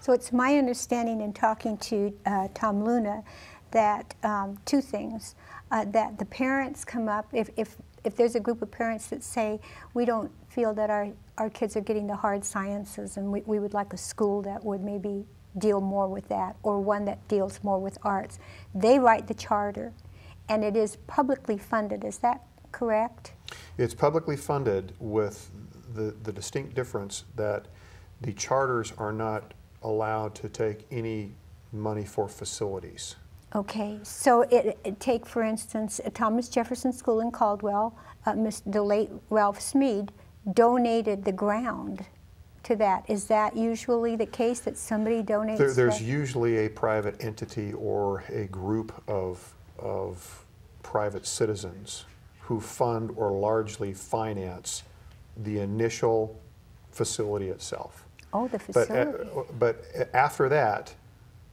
So it's my understanding in talking to Tom Luna that two things, that the parents come up, if there's a group of parents that say, we don't feel that our kids are getting the hard sciences and we would like a school that would maybe deal more with that, or one that deals more with arts, they write the charter, and it is publicly funded. Is that correct? It's publicly funded with the distinct difference that the charters are not allowed to take any money for facilities. Okay, so take for instance Thomas Jefferson School in Caldwell. The late Ralph Smead donated the ground to that. Is that usually the case, that somebody donates? There's usually a private entity or a group of private citizens who fund or largely finance the initial facility itself. Oh, the facility. But after that,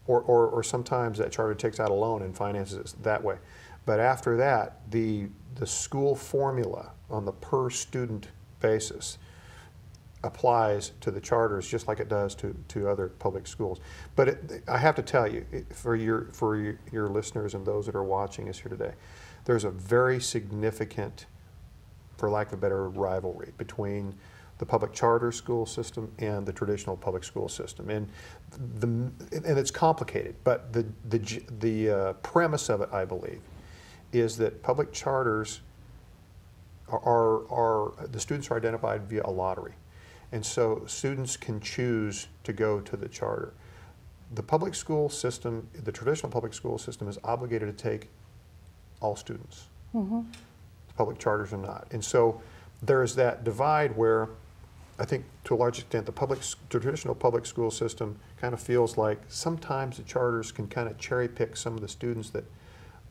or sometimes that charter takes out a loan and finances it that way. But after that, the school formula on the per student basis applies to the charters just like it does to other public schools. But I have to tell you, for your listeners and those that are watching us here today, there's a very significant, for lack of a better, rivalry between the public charter school system and the traditional public school system, and it's complicated. But the premise of it, I believe, is that public charters are the students are identified via a lottery, and so students can choose to go to the charter. The public school system, the traditional public school system, is obligated to take all students. Mm-hmm. The public charters are not, and so there is that divide where I think to a large extent the traditional public school system kind of feels like sometimes the charters can kind of cherry pick some of the students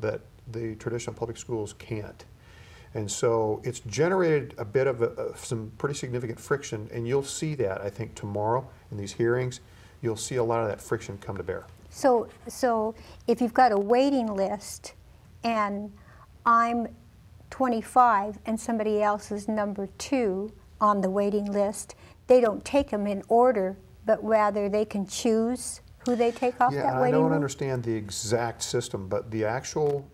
that the traditional public schools can't. And so it's generated a bit of some pretty significant friction, and you'll see that, I think, tomorrow in these hearings. You'll see a lot of that friction come to bear. So if you've got a waiting list and I'm 25 and somebody else is number 2 on the waiting list, they don't take them in order, but rather they can choose who they take off that waiting list? I don't understand the exact system, but the actual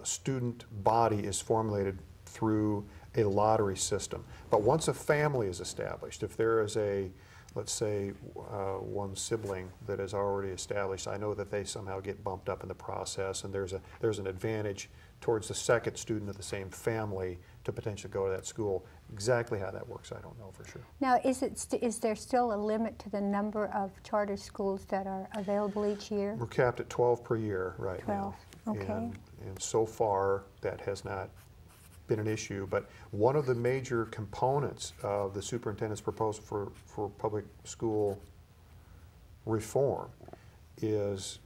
student body is formulated through a lottery system. But once a family is established, if there is let's say one sibling that is already established, I know that they somehow get bumped up in the process, and there's an advantage towards the second student of the same family to potentially go to that school. Exactly how that works, I don't know for sure. Now, is there still a limit to the number of charter schools that are available each year? We're capped at 12 per year right 12. now. Okay. And so far, that has not been an issue. But one of the major components of the superintendent's proposal for public school reform is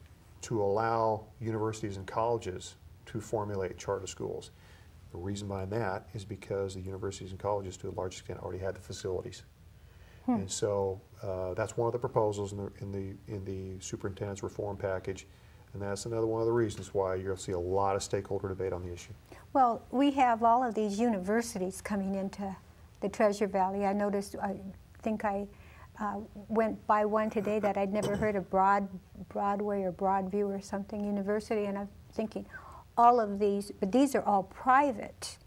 to allow universities and colleges to formulate charter schools. The reason behind that is because the universities and colleges, to a large extent, already had the facilities. And so that's one of the proposals in the superintendent's reform package, and that's another one of the reasons why you'll see a lot of stakeholder debate on the issue. Well, we have all of these universities coming into the Treasure Valley. I noticed, I think I went by one today that I'd never heard of, Broadway or Broadview or something university, and I'm thinking, all of these, but these are all private,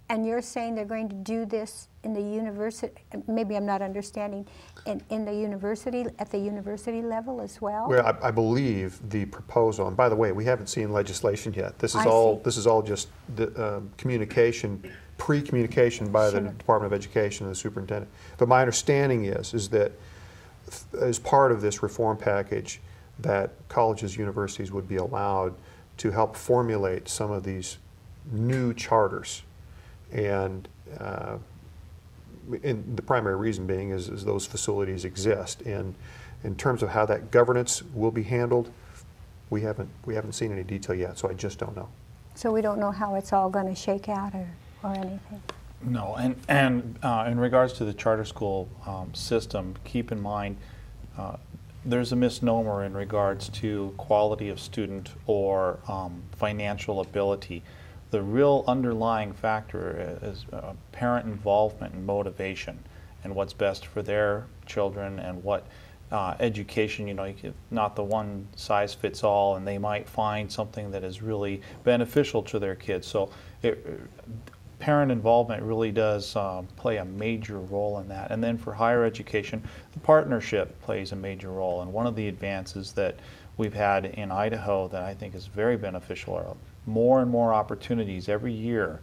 and you're saying they're going to do this in the university, maybe I'm not understanding, in the university, at the university level as well? Well, I believe the proposal, and by the way, we haven't seen legislation yet. This is all just the communication, pre-communication by the Department of Education and the superintendent. But my understanding is that as part of this reform package, that colleges, universities would be allowed to help formulate some of these new charters, and the primary reason being is those facilities exist. And in terms of how that governance will be handled, we haven't seen any detail yet, so I just don't know. So we don't know how it's all going to shake out or anything? No, and in regards to the charter school system, keep in mind there's a misnomer in regards to quality of student or financial ability. The real underlying factor is parent involvement and motivation, and what's best for their children, and what education, not the one size fits all, and they might find something that is really beneficial to their kids. So parent involvement really does play a major role in that. And then for higher education, the partnership plays a major role. And one of the advances that we've had in Idaho that I think is very beneficial are more and more opportunities every year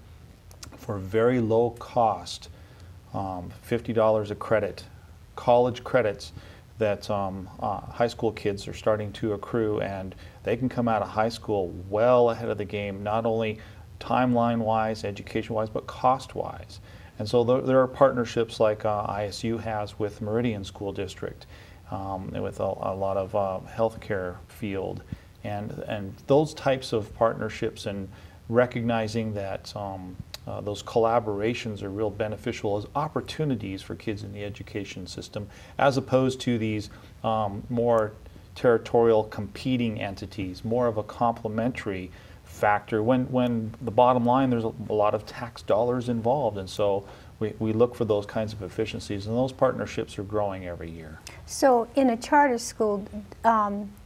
for very low cost, $50 a credit, college credits that high school kids are starting to accrue, and they can come out of high school well ahead of the game, not only timeline-wise, education-wise, but cost-wise. And so there are partnerships like ISU has with Meridian School District, and with a lot of healthcare field, and those types of partnerships, and recognizing that those collaborations are real beneficial as opportunities for kids in the education system, as opposed to these more territorial competing entities, more of a complementary factor when the bottom line, there's a lot of tax dollars involved, and so we look for those kinds of efficiencies, and those partnerships are growing every year. So in a charter school,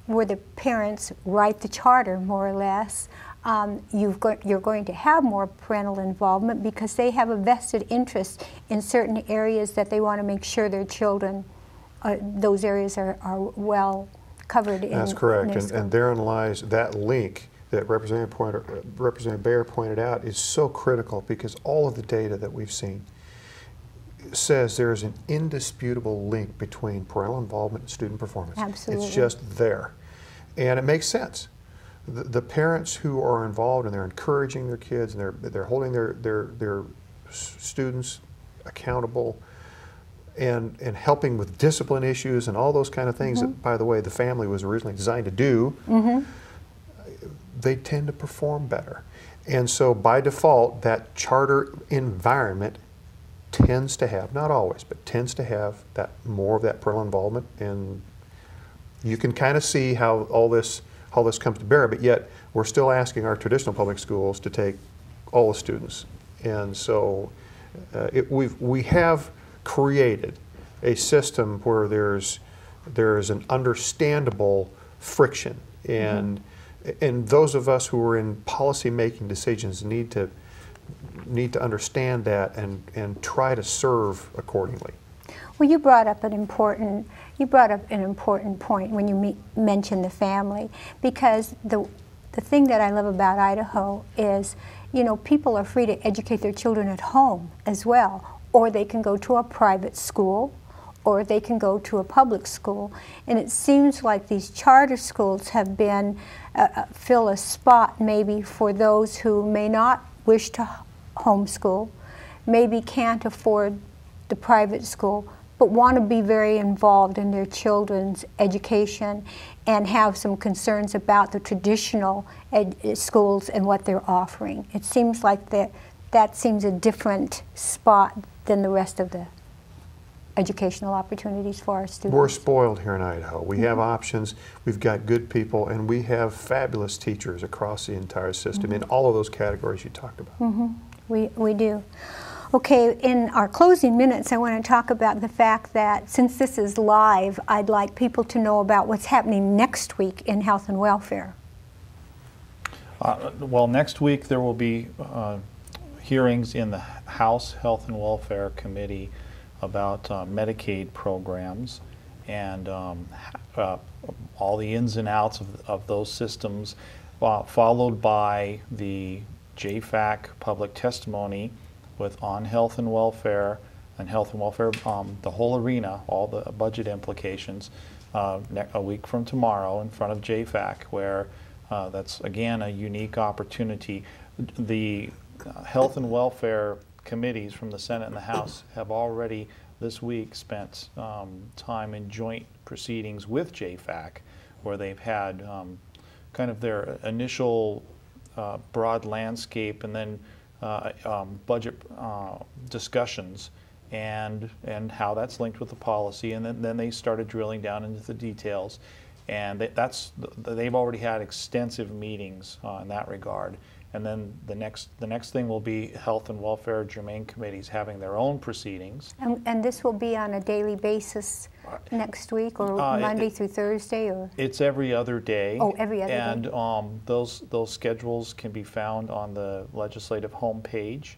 where the parents write the charter more or less, you're going to have more parental involvement because they have a vested interest in certain areas that they want to make sure their children, those areas are well covered in. That's correct, in and therein lies that link that Representative Bayer pointed out is so critical, because all of the data that we've seen says there is an indisputable link between parental involvement and student performance. Absolutely. It's just there. And it makes sense. The parents who are involved and they're encouraging their kids and they're holding their students accountable and helping with discipline issues and all those kind of things that, by the way, the family was originally designed to do, they tend to perform better. And so by default, that charter environment tends to have, not always, but tends to have that more of that parental involvement, and you can kind of see how all this comes to bear, but yet we're still asking our traditional public schools to take all the students. And so we have created a system where there's an understandable friction, and those of us who are in policy making decisions need to understand that and try to serve accordingly. Well, you brought up an important point when you mentioned the family, because the thing that I love about Idaho is, people are free to educate their children at home as well, or they can go to a private school, or they can go to a public school. And it seems like these charter schools have been fill a spot maybe for those who may not wish to homeschool, maybe can't afford the private school, but want to be very involved in their children's education and have some concerns about the traditional schools and what they're offering. It seems like that seems a different spot than the rest of the educational opportunities for our students. We're spoiled here in Idaho. We have options, we've got good people, and we have fabulous teachers across the entire system in all of those categories you talked about. We do. Okay, in our closing minutes, I want to talk about the fact that since this is live, I'd like people to know about what's happening next week in health and welfare. Well, next week there will be hearings in the House Health and Welfare Committee about Medicaid programs and all the ins and outs of those systems, followed by the JFAC public testimony on health and welfare, the whole arena, all the budget implications, a week from tomorrow in front of JFAC, where that's again a unique opportunity. The health and welfare committees from the Senate and the House have already this week spent time in joint proceedings with JFAC, where they've had kind of their initial broad landscape and then budget discussions and how that's linked with the policy, and then they started drilling down into the details, and they've already had extensive meetings in that regard, And then the next thing will be Health and Welfare Germane Committees having their own proceedings. And this will be on a daily basis next week, or Monday through Thursday, or? It's every other day. Oh, every other day. And those schedules can be found on the legislative homepage.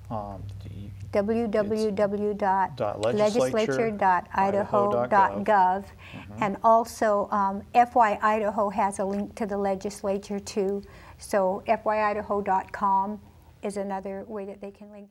www.legislature.idaho.gov. And also, FY Idaho has a link to the legislature too. So fyidaho.com is another way that they can link.